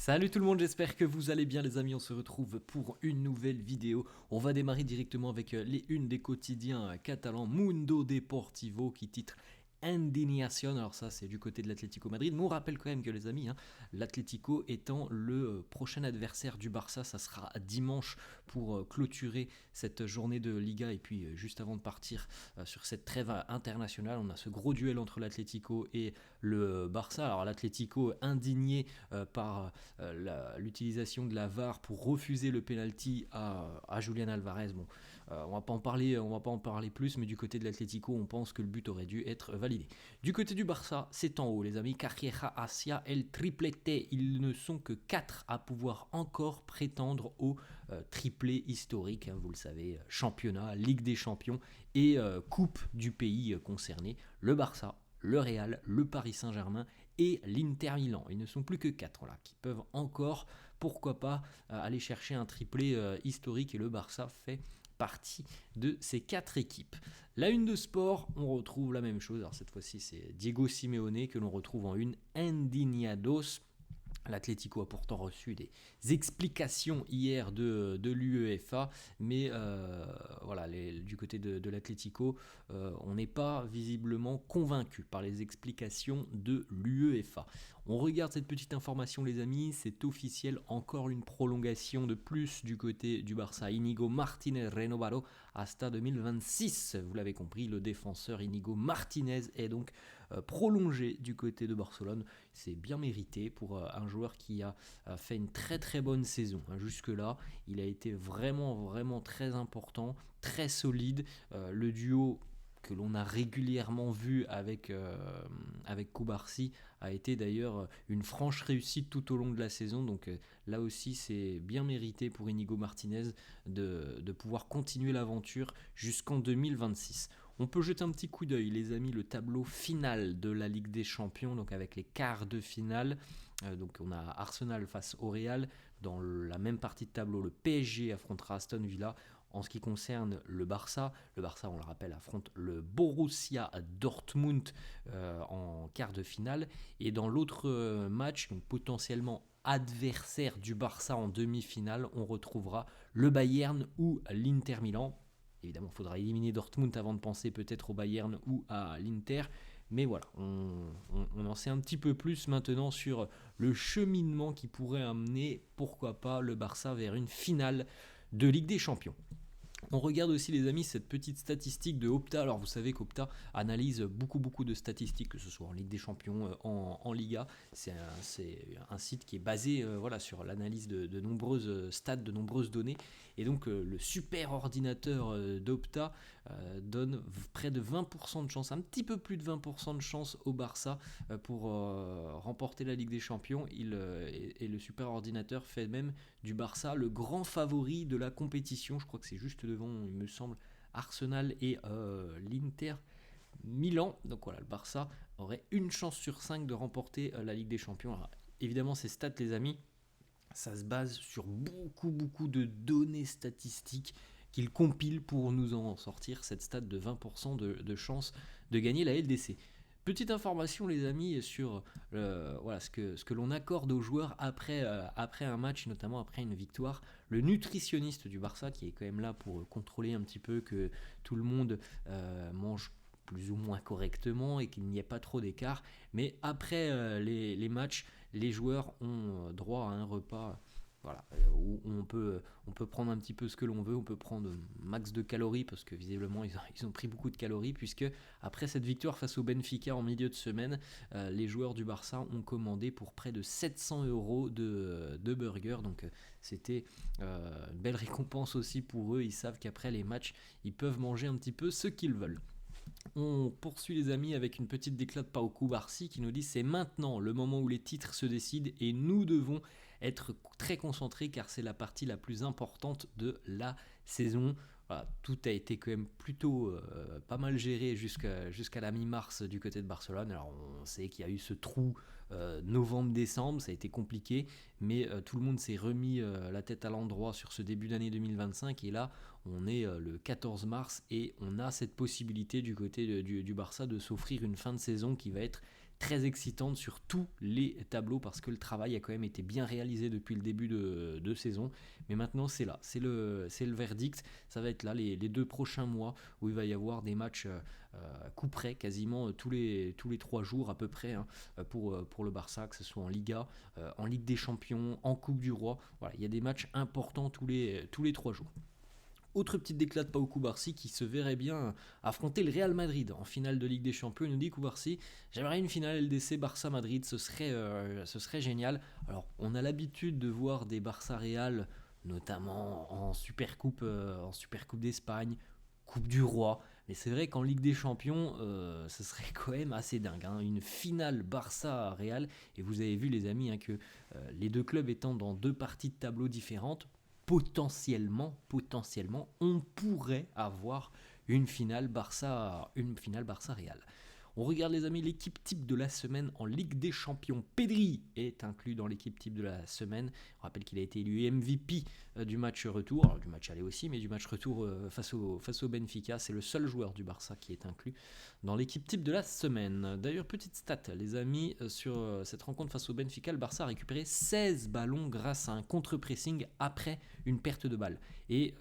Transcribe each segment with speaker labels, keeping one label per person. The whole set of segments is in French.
Speaker 1: Salut tout le monde, j'espère que vous allez bien les amis, on se retrouve pour une nouvelle vidéo. On va démarrer directement avec les unes des quotidiens catalans Mundo Deportivo qui titre Indignación. Alors ça c'est du côté de l'Atlético Madrid, mais on rappelle quand même que les amis, l'Atlético étant le prochain adversaire du Barça, ça sera dimanche pour clôturer cette journée de Liga. Et puis juste avant de partir sur cette trêve internationale, on a ce gros duel entre l'Atlético et le Barça. Alors l'Atlético indigné par l'utilisation de la VAR pour refuser le penalty à Julián Alvarez. Bon, on va pas en parler plus, mais du côté de l'Atlético, on pense que le but aurait dû être validé. Du côté du Barça, c'est en haut, les amis. Carriera hacia el triplete. Ils ne sont que 4 à pouvoir encore prétendre au triplé historique. Vous le savez, championnat, Ligue des Champions et Coupe du pays concerné. Le Barça, le Real, le Paris Saint-Germain et l'Inter Milan. Ils ne sont plus que 4 là, qui peuvent encore, pourquoi pas, aller chercher un triplé historique, et le Barça fait partie de ces 4 équipes. La une de sport, on retrouve la même chose. Alors cette fois-ci, c'est Diego Simeone que l'on retrouve en une, Indignados. L'Atlético a pourtant reçu des explications hier de l'UEFA, mais voilà, du côté de l'Atlético, on n'est pas visiblement convaincu par les explications de l'UEFA. On regarde cette petite information, les amis, c'est officiel, encore une prolongation de plus du côté du Barça. Íñigo Martínez renovado hasta 2026. Vous l'avez compris, le défenseur Íñigo Martínez est donc prolongé du côté de Barcelone. C'est bien mérité pour un joueur qui a fait une très très bonne saison. Jusque-là, il a été vraiment très important, très solide. Le duo que l'on a régulièrement vu avec Cubarsí a été d'ailleurs une franche réussite tout au long de la saison. Donc là aussi, c'est bien mérité pour Íñigo Martínez de pouvoir continuer l'aventure jusqu'en 2026. On peut jeter un petit coup d'œil, les amis, le tableau final de la Ligue des Champions, donc avec les quarts de finale. Donc on a Arsenal face au Real. Dans la même partie de tableau, le PSG affrontera Aston Villa. En ce qui concerne le Barça, on le rappelle, affronte le Borussia Dortmund en quart de finale. Et dans l'autre match, donc potentiellement adversaire du Barça en demi-finale, on retrouvera le Bayern ou l'Inter Milan. Évidemment, il faudra éliminer Dortmund avant de penser peut-être au Bayern ou à l'Inter. Mais voilà, on en sait un petit peu plus maintenant sur le cheminement qui pourrait amener, pourquoi pas, le Barça vers une finale de Ligue des Champions. On regarde aussi, les amis, cette petite statistique de Opta. Alors vous savez qu'Opta analyse beaucoup de statistiques, que ce soit en Ligue des Champions, en Liga. C'est un site qui est basé voilà, sur l'analyse de nombreuses stats, de nombreuses données. Et donc le super ordinateur d'Opta donne près de 20% de chance, un petit peu plus de 20% de chance au Barça pour remporter la Ligue des Champions. Et le super ordinateur fait même du Barça le grand favori de la compétition. Je crois que c'est juste devant, il me semble, Arsenal et l'Inter Milan. Donc voilà, le Barça aurait une chance sur 5 de remporter la Ligue des Champions. Alors, évidemment, ces stats, les amis, ça se base sur beaucoup de données statistiques qu'il compile pour nous en sortir cette stat de 20% de chance de gagner la LDC. Petite information, les amis, sur voilà, ce que l'on accorde aux joueurs après un match, notamment après une victoire. Le nutritionniste du Barça, qui est quand même là pour contrôler un petit peu que tout le monde mange plus ou moins correctement et qu'il n'y ait pas trop d'écart. Mais après les matchs, les joueurs ont droit à un repas. Voilà, où on peut prendre un petit peu ce que l'on veut, on peut prendre max de calories, parce que visiblement ils ont pris beaucoup de calories, puisque après cette victoire face au Benfica en milieu de semaine, les joueurs du Barça ont commandé pour près de 700 € de burgers. Donc c'était une belle récompense aussi pour eux. Ils savent qu'après les matchs, ils peuvent manger un petit peu ce qu'ils veulent. On poursuit, les amis, avec une petite déclat de Pau Cubarsí qui nous dit: c'est maintenant le moment où les titres se décident et nous devons être très concentrés car c'est la partie la plus importante de la saison. Voilà, tout a été quand même plutôt pas mal géré jusqu'à la mi-mars du côté de Barcelone. Alors on sait qu'il y a eu ce trou novembre-décembre, ça a été compliqué, mais tout le monde s'est remis la tête à l'endroit sur ce début d'année 2025, et là on est le 14 mars et on a cette possibilité du côté du Barça de s'offrir une fin de saison qui va être très excitante sur tous les tableaux parce que le travail a quand même été bien réalisé depuis le début de saison. Mais maintenant, c'est là, c'est le verdict. Ça va être là les 2 prochains mois où il va y avoir des matchs coup près quasiment tous les 3 jours à peu près hein, pour le Barça, que ce soit en Liga, en Ligue des Champions, en Coupe du Roi. Voilà, il y a des matchs importants tous les 3 jours. Autre petite déclat de Pau Cubarsí qui se verrait bien affronter le Real Madrid en finale de Ligue des Champions. Il nous dit Cubarsí, j'aimerais une finale LDC Barça-Madrid, ce serait génial. Alors, on a l'habitude de voir des Barça-Real, notamment en Supercoupe d'Espagne, Coupe du Roi. Mais c'est vrai qu'en Ligue des Champions, ce serait quand même assez dingue. Hein. Une finale Barça-Real. Et vous avez vu les amis hein, que les deux clubs étant dans 2 parties de tableau différentes, potentiellement, on pourrait avoir une finale Barça-Real. On regarde les amis l'équipe type de la semaine en Ligue des Champions. Pedri est inclus dans l'équipe type de la semaine. On rappelle qu'il a été élu MVP du match retour, alors du match aller aussi, mais du match retour face au Benfica. C'est le seul joueur du Barça qui est inclus dans l'équipe type de la semaine. D'ailleurs, petite stat, les amis, sur cette rencontre face au Benfica, le Barça a récupéré 16 ballons grâce à un contre-pressing après une perte de balle. Et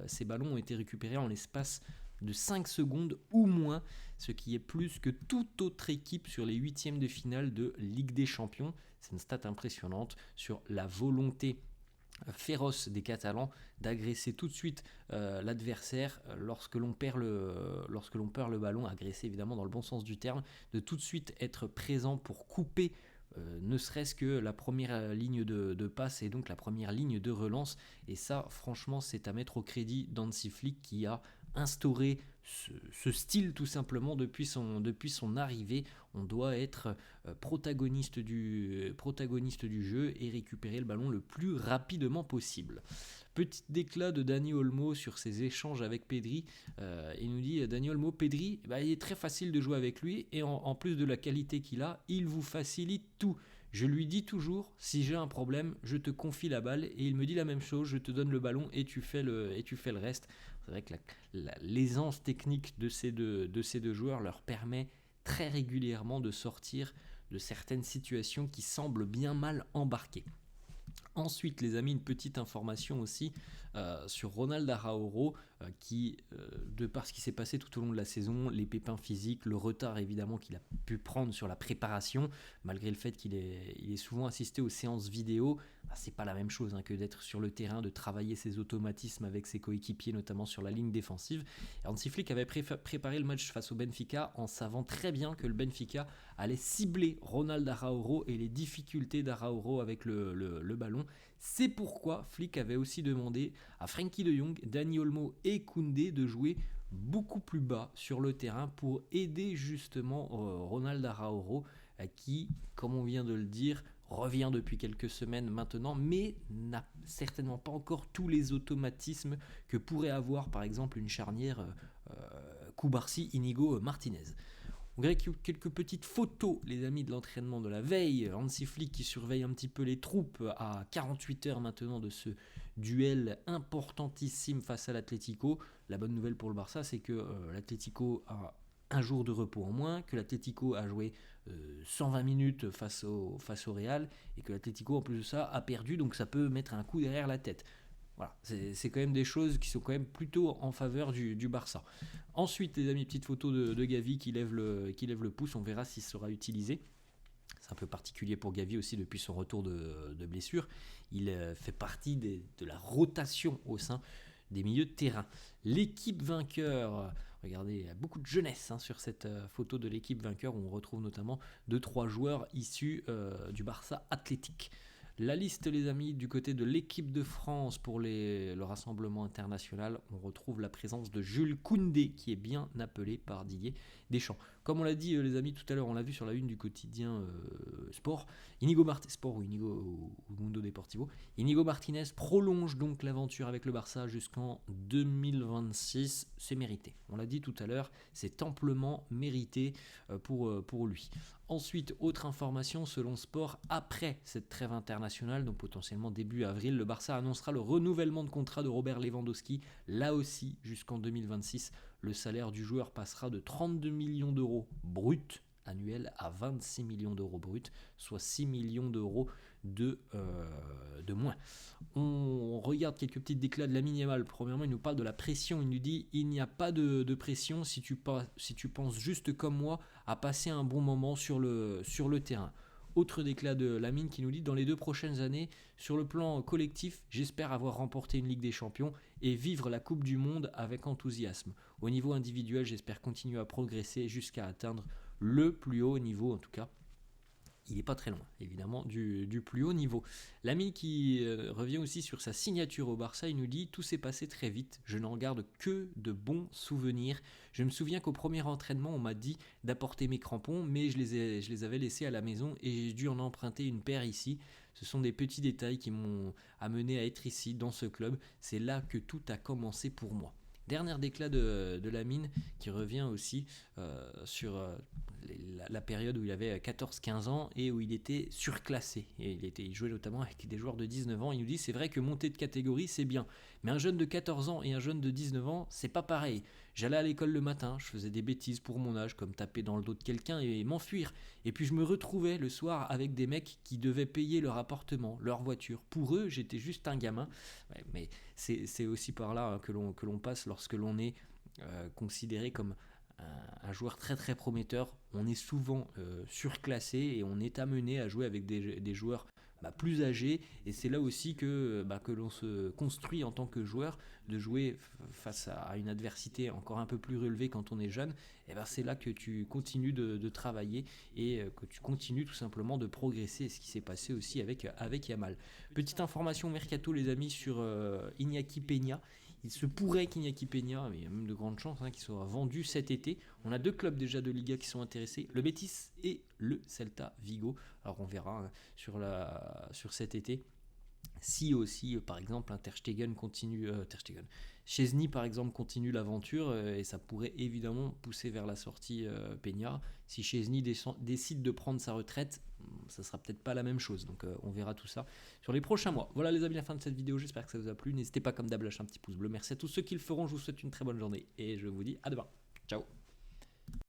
Speaker 1: ces ballons ont été récupérés en l'espace de 5 secondes ou moins, ce qui est plus que toute autre équipe sur les 8e de finale de Ligue des Champions. C'est une stat impressionnante sur la volonté féroce des Catalans d'agresser tout de suite l'adversaire lorsque l'on perd le ballon, agresser évidemment dans le bon sens du terme, de tout de suite être présent pour couper ne serait-ce que la première ligne de passe et donc la première ligne de relance. Et ça, franchement, c'est à mettre au crédit d'Hansi Flick qui a instauré ce style tout simplement depuis son arrivée. On doit être protagoniste du jeu et récupérer le ballon le plus rapidement possible. Petit déclat de Dani Olmo sur ses échanges avec Pedri. Il nous dit Dani Olmo, Pedri, il est très facile de jouer avec lui et en plus de la qualité qu'il a, il vous facilite tout. Je lui dis toujours, si j'ai un problème, je te confie la balle et il me dit la même chose, je te donne le ballon et tu fais le reste. C'est vrai que l'aisance technique de ces deux joueurs leur permet très régulièrement de sortir de certaines situations qui semblent bien mal embarquées. Ensuite, les amis, une petite information aussi sur Ronald Araújo qui, de par ce qui s'est passé tout au long de la saison, les pépins physiques, le retard évidemment qu'il a pu prendre sur la préparation, malgré le fait qu'il est souvent assisté aux séances vidéo, c'est pas la même chose que d'être sur le terrain, de travailler ses automatismes avec ses coéquipiers, notamment sur la ligne défensive. Et Hansi Flick avait préparé le match face au Benfica en savant très bien que le Benfica allait cibler Ronald Araújo et les difficultés d'Araújo avec le ballon. C'est pourquoi Flick avait aussi demandé à Frenkie de Jong, Dani Olmo et Koundé de jouer beaucoup plus bas sur le terrain pour aider justement Ronald Araújo qui, comme on vient de le dire, revient depuis quelques semaines maintenant, mais n'a certainement pas encore tous les automatismes que pourrait avoir par exemple une charnière Cubarsí-Inigo Martinez. On dirait quelques petites photos, les amis, de l'entraînement de la veille. Hansi Flick qui surveille un petit peu les troupes à 48 heures maintenant de ce duel importantissime face à l'Atlético. La bonne nouvelle pour le Barça, c'est que l'Atlético a un jour de repos en moins, que l'Atlético a joué 120 minutes face au Real et que l'Atlético en plus de ça a perdu, donc ça peut mettre un coup derrière la tête. Voilà, c'est quand même des choses qui sont quand même plutôt en faveur du Barça. Ensuite, les amis, petite photo de Gavi qui lève le pouce, on verra s'il sera utilisé. C'est un peu particulier pour Gavi aussi depuis son retour de blessure. Il fait partie de la rotation au sein des milieux de terrain. L'équipe vainqueur, regardez, il y a beaucoup de jeunesse sur cette photo de l'équipe vainqueur où on retrouve notamment 2-3 joueurs issus du Barça Athletic. La liste, les amis, du côté de l'équipe de France pour le rassemblement international, on retrouve la présence de Jules Koundé qui est bien appelé par Didier Deschamps. Comme on l'a dit, les amis, tout à l'heure, on l'a vu sur la une du quotidien Sport, Sport ou Mundo Deportivo, Inigo Martinez prolonge donc l'aventure avec le Barça jusqu'en 2026. C'est mérité. On l'a dit tout à l'heure, c'est amplement mérité pour lui. Ensuite, autre information, selon Sport, après cette trêve internationale, donc potentiellement début avril, le Barça annoncera le renouvellement de contrat de Robert Lewandowski, là aussi jusqu'en 2026. Le salaire du joueur passera de 32 millions d'euros bruts annuel à 26 millions d'euros bruts, soit 6 millions d'euros de moins. On regarde quelques petites déclats de Lamine Yamal. Premièrement, il nous parle de la pression. Il nous dit: il n'y a pas de pression si tu penses juste comme moi à passer un bon moment sur le terrain. Autre déclat de Lamine qui nous dit: dans les 2 prochaines années, sur le plan collectif, j'espère avoir remporté une Ligue des Champions et vivre la Coupe du Monde avec enthousiasme. Au niveau individuel, j'espère continuer à progresser jusqu'à atteindre le plus haut niveau, en tout cas. Il n'est pas très loin, évidemment, du plus haut niveau. Lamine qui revient aussi sur sa signature au Barça, il nous dit: tout s'est passé très vite, je n'en garde que de bons souvenirs. Je me souviens qu'au premier entraînement, on m'a dit d'apporter mes crampons, mais je les avais laissés à la maison et j'ai dû en emprunter une paire ici. Ce sont des petits détails qui m'ont amené à être ici, dans ce club. C'est là que tout a commencé pour moi. Dernier déclat de Lamine qui revient aussi sur la période où il avait 14-15 ans et où il était surclassé. Et il jouait notamment avec des joueurs de 19 ans. Il nous dit: c'est vrai que monter de catégorie, c'est bien. Mais un jeune de 14 ans et un jeune de 19 ans, c'est pas pareil. J'allais à l'école le matin, je faisais des bêtises pour mon âge, comme taper dans le dos de quelqu'un et m'enfuir. Et puis je me retrouvais le soir avec des mecs qui devaient payer leur appartement, leur voiture. Pour eux, j'étais juste un gamin. Ouais, mais c'est aussi par là que l'on passe lorsque l'on est considéré comme un joueur très très prometteur. On est souvent surclassé et on est amené à jouer avec des joueurs plus âgés, et c'est là aussi que l'on se construit en tant que joueur, de jouer face à une adversité encore un peu plus relevée quand on est jeune. Et c'est là que tu continues de travailler et que tu continues tout simplement de progresser, ce qui s'est passé aussi avec Yamal. Petite information mercato les amis sur Iñaki Peña. Il se pourrait qu'Iñaki Peña, mais il y a même de grandes chances qu'il soit vendu cet été. On a 2 clubs déjà de Liga qui sont intéressés, le Betis et le Celta Vigo. Alors on verra sur cet été si aussi par exemple Ter Stegen continue, Szczesny par exemple continue l'aventure, et ça pourrait évidemment pousser vers la sortie Peña. Si Szczesny décide de prendre sa retraite, ça sera peut-être pas la même chose, donc on verra tout ça sur les prochains mois. Voilà les amis, la fin de cette vidéo, j'espère que ça vous a plu. N'hésitez pas comme d'hab à lâcher un petit pouce bleu. Merci à tous ceux qui le feront, je vous souhaite une très bonne journée et je vous dis à demain. Ciao.